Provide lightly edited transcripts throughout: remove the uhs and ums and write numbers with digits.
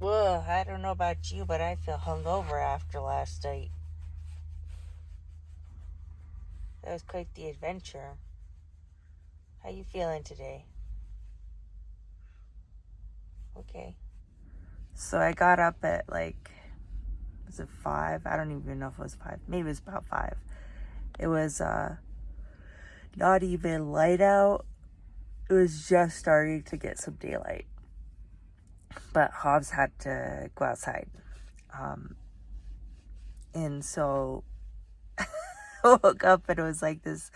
Well, I don't know about you, but I feel hungover after last night. That was quite the adventure. How you feeling today? Okay. So I got up at was it 5? I don't even know if it was 5. Maybe it was about 5. It was not even light out. It was just starting to get some daylight. But Hobbs had to go outside. And so I woke up and it was like this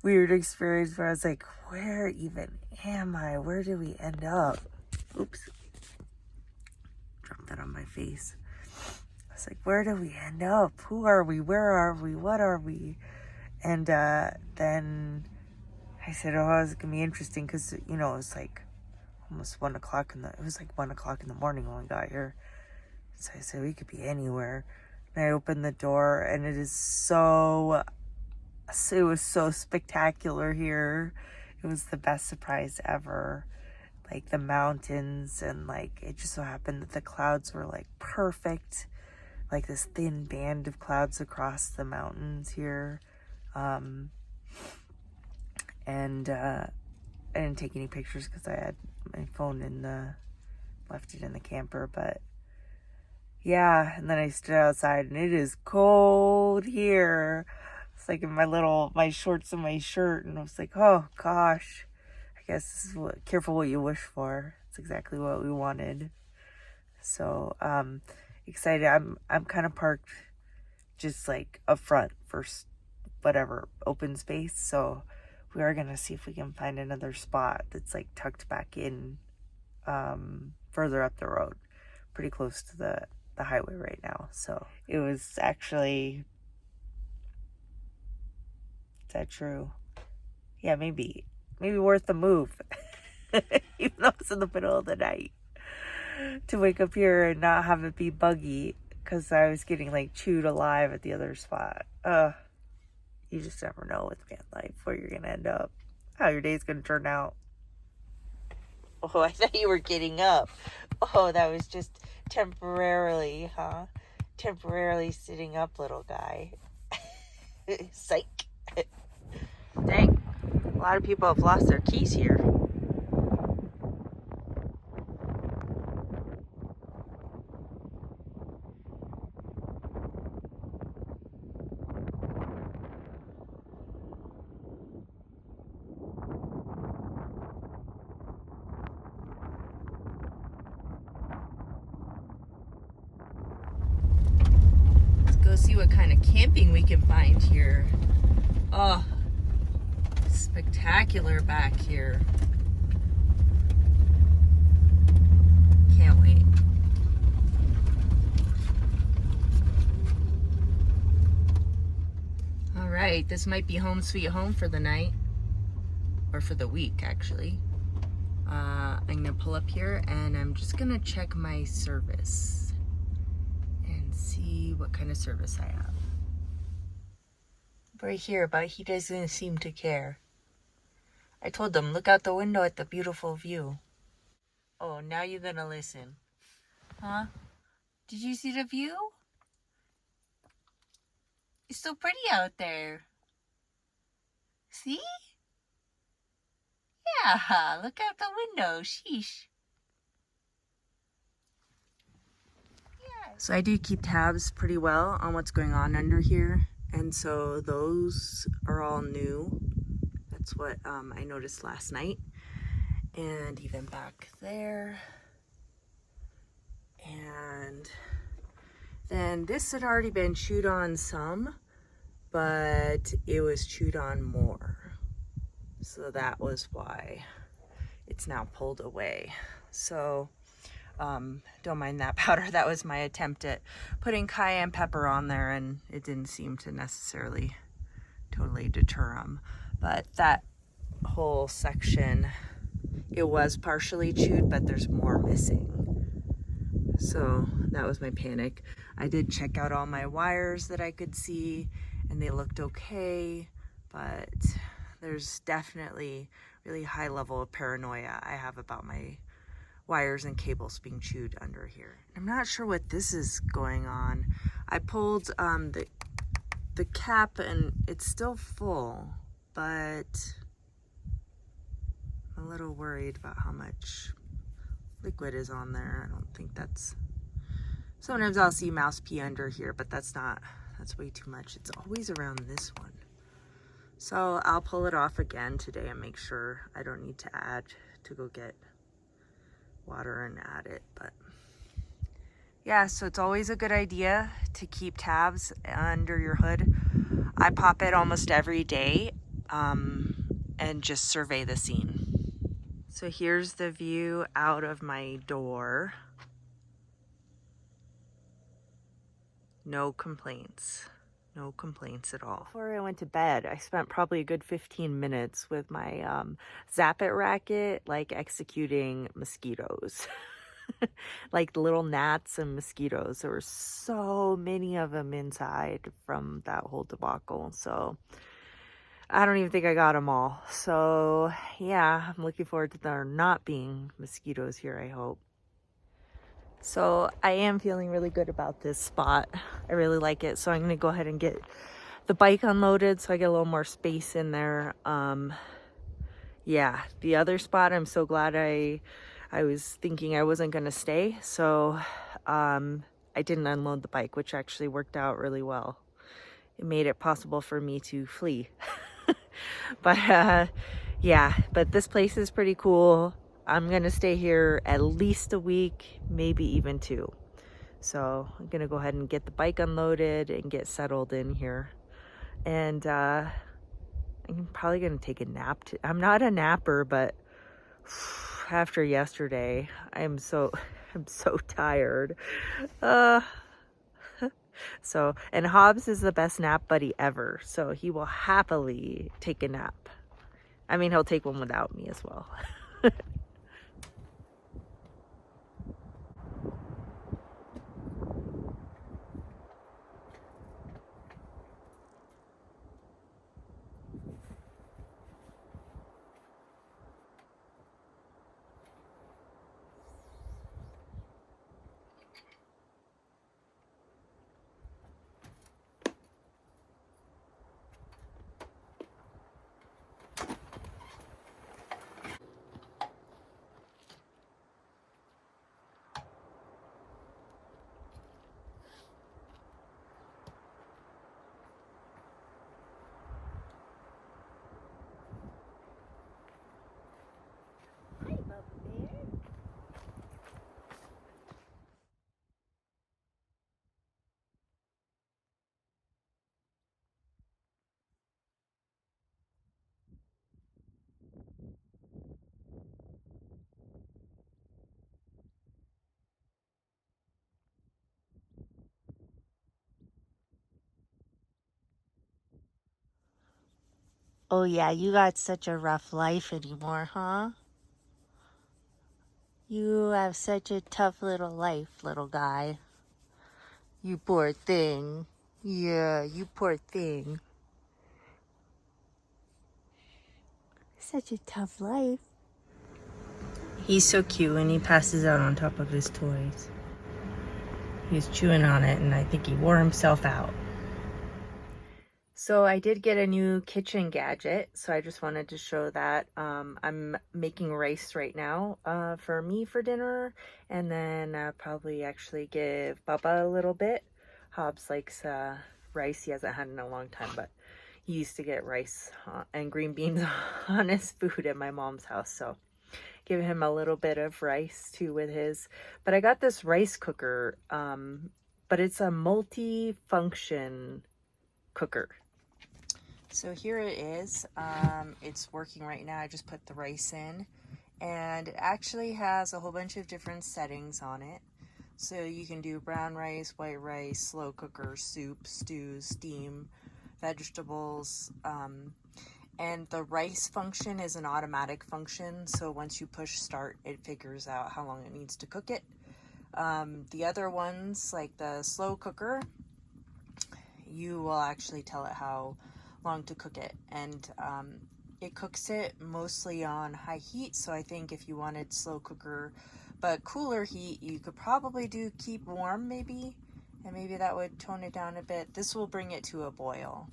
weird experience where I was like, where even am I? Where did we end up? Oops. Dropped that on my face. I was like, where did we end up? Who are we? Where are we? What are we? And then I said, oh, it's going to be interesting because, it was like almost 1 o'clock it was like 1 o'clock in the morning when we got here. So I said, we could be anywhere. And I opened the door and it was so spectacular here. It was the best surprise ever. Like the mountains and it just so happened that the clouds were perfect. Like this thin band of clouds across the mountains here. And I didn't take any pictures because I had my phone left it in the camper, but yeah. And then I stood outside and it is cold here. It's like in my shorts and my shirt, and I was like, oh gosh, I guess this is careful what you wish for. It's exactly what we wanted. So, excited. I'm kind of parked just up front for whatever open space. So we are going to see if we can find another spot that's tucked back in, further up the road, pretty close to the highway right now. So it was actually, is that true? Yeah, maybe worth the move. Even though it's in the middle of the night, to wake up here and not have it be buggy because I was getting chewed alive at the other spot. You just never know with van life where you're gonna end up, how your day's gonna turn out. Oh, I thought you were getting up. Oh, that was just temporarily, huh? Temporarily sitting up, little guy. Psych. Dang. A lot of people have lost their keys here. Let's go see what kind of camping we can find here. Oh, spectacular back here. Can't wait. All right, this might be home sweet home for the night, or for the week actually. I'm gonna pull up here and I'm just gonna check my service and see what kind of service I have. Right here, but he doesn't seem to care. I told him, look out the window at the beautiful view. Oh, now you're gonna listen. Huh? Did you see the view? It's so pretty out there. See? Yeah, look out the window. Sheesh. Yeah. So I do keep tabs pretty well on what's going on under here. And so those are all new. That's what I noticed last night. And even back there. And then this had already been chewed on some, but it was chewed on more. So that was why it's now pulled away. So don't mind that powder. That was my attempt at putting cayenne pepper on there, and it didn't seem to necessarily totally deter them. But that whole section, it was partially chewed, but there's more missing. So that was my panic. I did check out all my wires that I could see, and they looked okay, but there's definitely really high level of paranoia I have about my wires and cables being chewed under here. I'm not sure what this is going on. I pulled the cap and it's still full, but I'm a little worried about how much liquid is on there. I don't think that's... Sometimes I'll see mouse pee under here, but that's way too much. It's always around this one. So I'll pull it off again today and make sure I don't need to go get water and add it. But yeah, so it's always a good idea to keep tabs under your hood. I pop it almost every day and just survey the scene. So here's the view out of my door. No complaints. No complaints at all. Before I went to bed, I spent probably a good 15 minutes with my Zap It racket, like executing mosquitoes. Like little gnats and mosquitoes. There were so many of them inside from that whole debacle. So I don't even think I got them all. So yeah, I'm looking forward to there not being mosquitoes here, I hope. So I am feeling really good about this spot. I really like it. So I'm gonna go ahead and get the bike unloaded so I get a little more space in there. Yeah, the other spot, I'm so glad I was thinking I wasn't gonna stay. So I didn't unload the bike, which actually worked out really well. It made it possible for me to flee. But yeah, but this place is pretty cool. I'm gonna stay here at least a week, maybe even 2. So I'm gonna go ahead and get the bike unloaded and get settled in here. And I'm probably gonna take a nap. I'm not a napper, but after yesterday, I'm so tired. So, and Hobbs is the best nap buddy ever. So he will happily take a nap. I mean, he'll take one without me as well. Oh yeah, you got such a rough life anymore, huh? You have such a tough little life, little guy. You poor thing. Yeah, you poor thing. Such a tough life. He's so cute and he passes out on top of his toys. He's chewing on it and I think he wore himself out. So I did get a new kitchen gadget, so I just wanted to show that. I'm making rice right now for me for dinner, and then probably actually give Bubba a little bit. Hobbs likes rice. He hasn't had it in a long time, but he used to get rice and green beans on his food at my mom's house, so give him a little bit of rice too with his. But I got this rice cooker, but it's a multi-function cooker. So here it is. It's working right now. I just put the rice in, and it actually has a whole bunch of different settings on it. So you can do brown rice, white rice, slow cooker, soup, stew, steam, vegetables. And the rice function is an automatic function. So once you push start, it figures out how long it needs to cook it. The other ones, like the slow cooker, you will actually tell it how long to cook it, and it cooks it mostly on high heat. So I think if you wanted slow cooker But cooler heat, you could probably do keep warm maybe, and maybe that would tone it down a bit. This will bring it to a boil,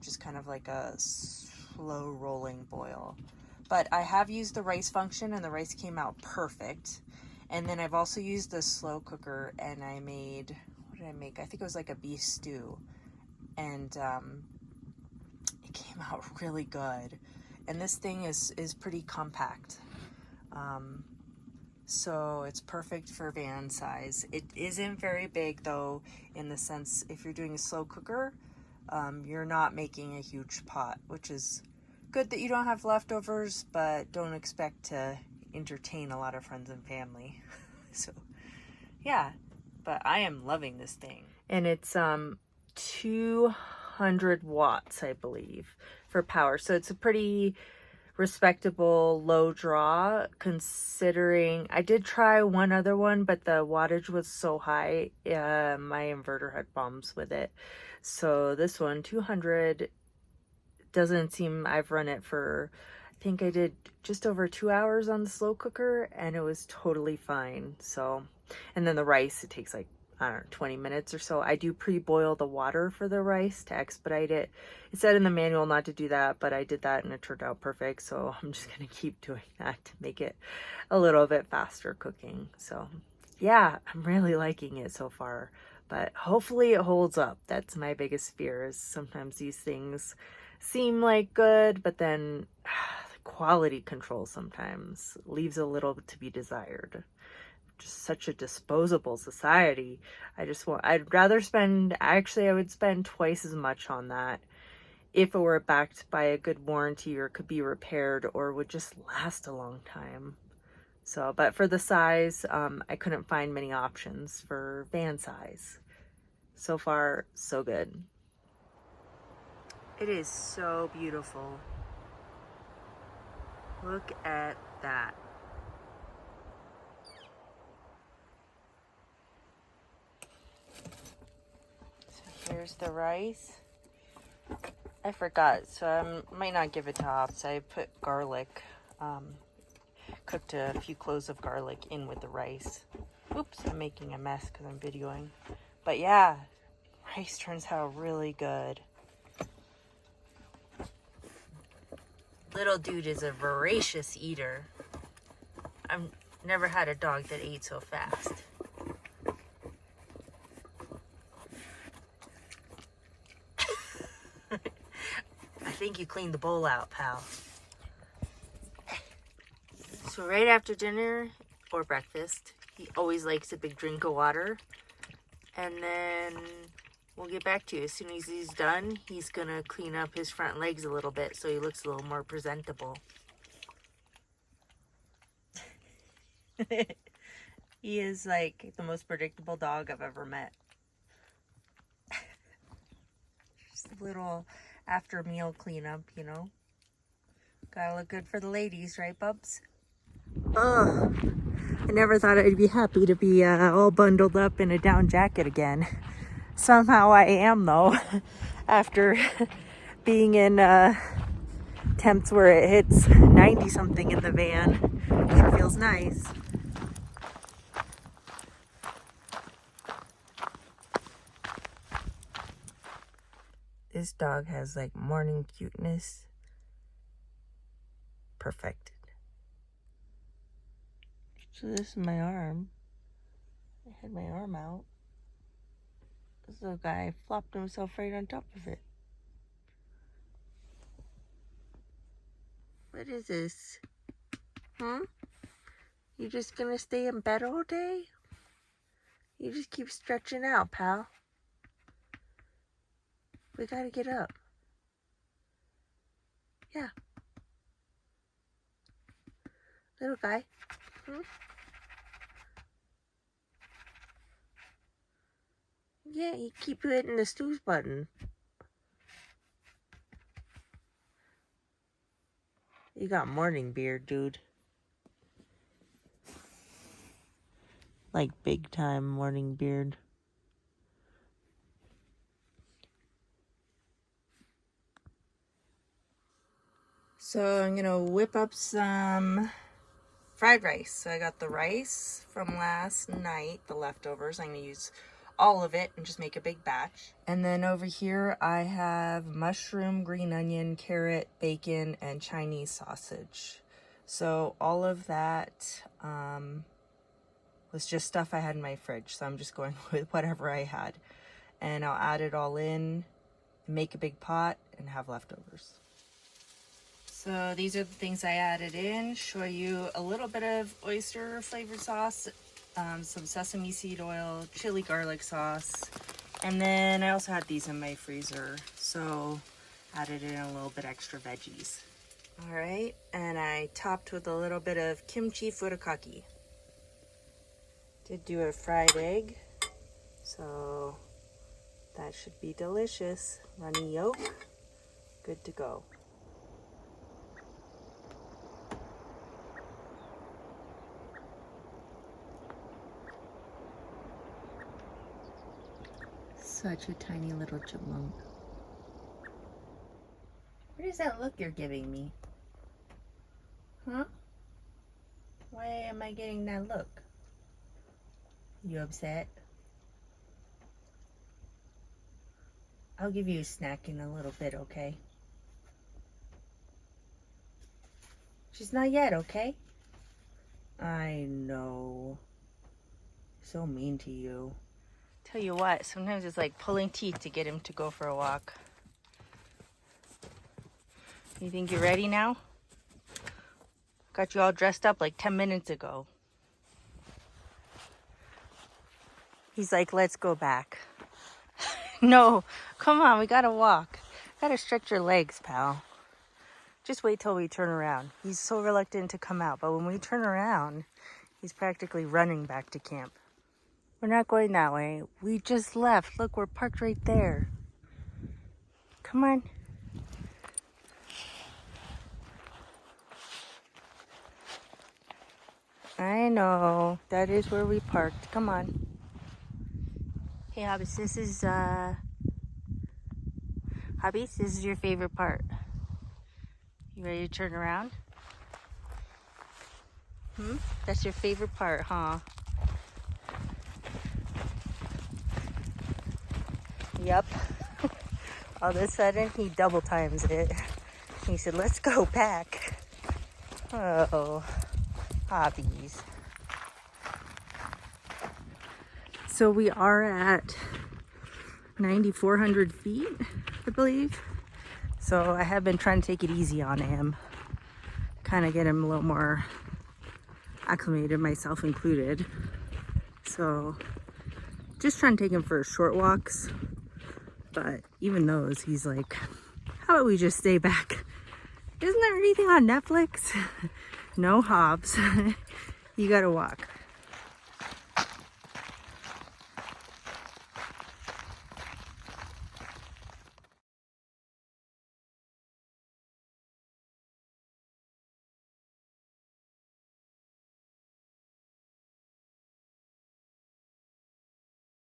just kind of like a slow rolling boil. But I have used the rice function, and the rice came out perfect. And then I've also used the slow cooker, and I made, what did I make? I think it was like a beef stew, and it came out really good. And this thing is pretty compact, so it's perfect for van size. It isn't very big though, in the sense if you're doing a slow cooker, you're not making a huge pot, which is good that you don't have leftovers, but don't expect to entertain a lot of friends and family. So yeah, but I am loving this thing. And it's 200 watts, I believe, for power. So it's a pretty respectable low draw, considering I did try one other one, but the wattage was so high, my inverter had problems with it. So this one, 200, doesn't seem, I've run it for, I think I did just over 2 hours on the slow cooker, and it was totally fine. So, and then the rice, it takes like, I don't know, 20 minutes or so. I do pre-boil the water for the rice to expedite it. It said in the manual not to do that, but I did that and it turned out perfect. So I'm just going to keep doing that to make it a little bit faster cooking. So yeah, I'm really liking it so far, but hopefully it holds up. That's my biggest fear, is sometimes these things seem like good, but then the quality control sometimes leaves a little to be desired. Just such a disposable society. I'd rather spend, actually I would spend twice as much on that if it were backed by a good warranty, or could be repaired, or would just last a long time. So, but for the size, I couldn't find many options for van size. So far, so good. It is so beautiful. Look at that. Here's the rice. I forgot, so I might not give it to Hobbs. I put garlic, cooked a few cloves of garlic in with the rice. Oops, I'm making a mess because I'm videoing. But yeah, rice turns out really good. Little dude is a voracious eater. I've never had a dog that ate so fast. I think you cleaned the bowl out, pal. So right after dinner or breakfast, he always likes a big drink of water. And then we'll get back to you. As soon as he's done, he's gonna clean up his front legs a little bit so he looks a little more presentable. He is like the most predictable dog I've ever met. Just a little after meal cleanup, you know. Gotta look good for the ladies, right, Bubs? Ugh. I never thought I'd be happy to be all bundled up in a down jacket again. Somehow I am, though, after being in temps where it hits 90 something in the van. Sure feels nice. This dog has like morning cuteness perfected. So this is my arm. I had my arm out. This little guy flopped himself right on top of it. What is this? Huh? You just gonna stay in bed all day? You just keep stretching out, pal. We gotta get up. Yeah. Little guy. Hmm? Yeah, you keep hitting the snooze button. You got morning beard, dude. Like big time morning beard. So I'm gonna whip up some fried rice. So I got the rice from last night, the leftovers. I'm going to use all of it and just make a big batch. And then over here I have mushroom, green onion, carrot, bacon, and Chinese sausage. So all of that was just stuff I had in my fridge. So I'm just going with whatever I had. And I'll add it all in, make a big pot, and have leftovers. So these are the things I added in. Show you a little bit of oyster flavored sauce, some sesame seed oil, chili garlic sauce, and then I also had these in my freezer, so added in a little bit extra veggies. All right, and I topped with a little bit of kimchi furikake. Did do a fried egg, so that should be delicious. Runny yolk, good to go. Such a tiny little chipmunk. What is that look you're giving me? Huh? Why am I getting that look? You upset? I'll give you a snack in a little bit, okay? She's not yet, okay? I know. So mean to you. Tell you what, sometimes it's like pulling teeth to get him to go for a walk. You think you're ready now? Got you all dressed up like 10 minutes ago. He's like, let's go back. No, come on, we gotta walk. Gotta stretch your legs, pal. Just wait till we turn around. He's so reluctant to come out, but when we turn around, he's practically running back to camp. We're not going that way. We just left. Look, we're parked right there. Come on. I know. That is where we parked. Come on. Hey, Hobbs, this is, Hobbs, this is your favorite part. You ready to turn around? That's your favorite part, huh? Yep. All of a sudden, he double times it. He said, let's go back. Oh, hobbies. So we are at 9,400 feet, I believe. So I have been trying to take it easy on him. Kind of get him a little more acclimated, myself included. So just trying to take him for short walks. But even those, he's like, how about we just stay back? Isn't there anything on Netflix? No, Hobbs. You gotta walk.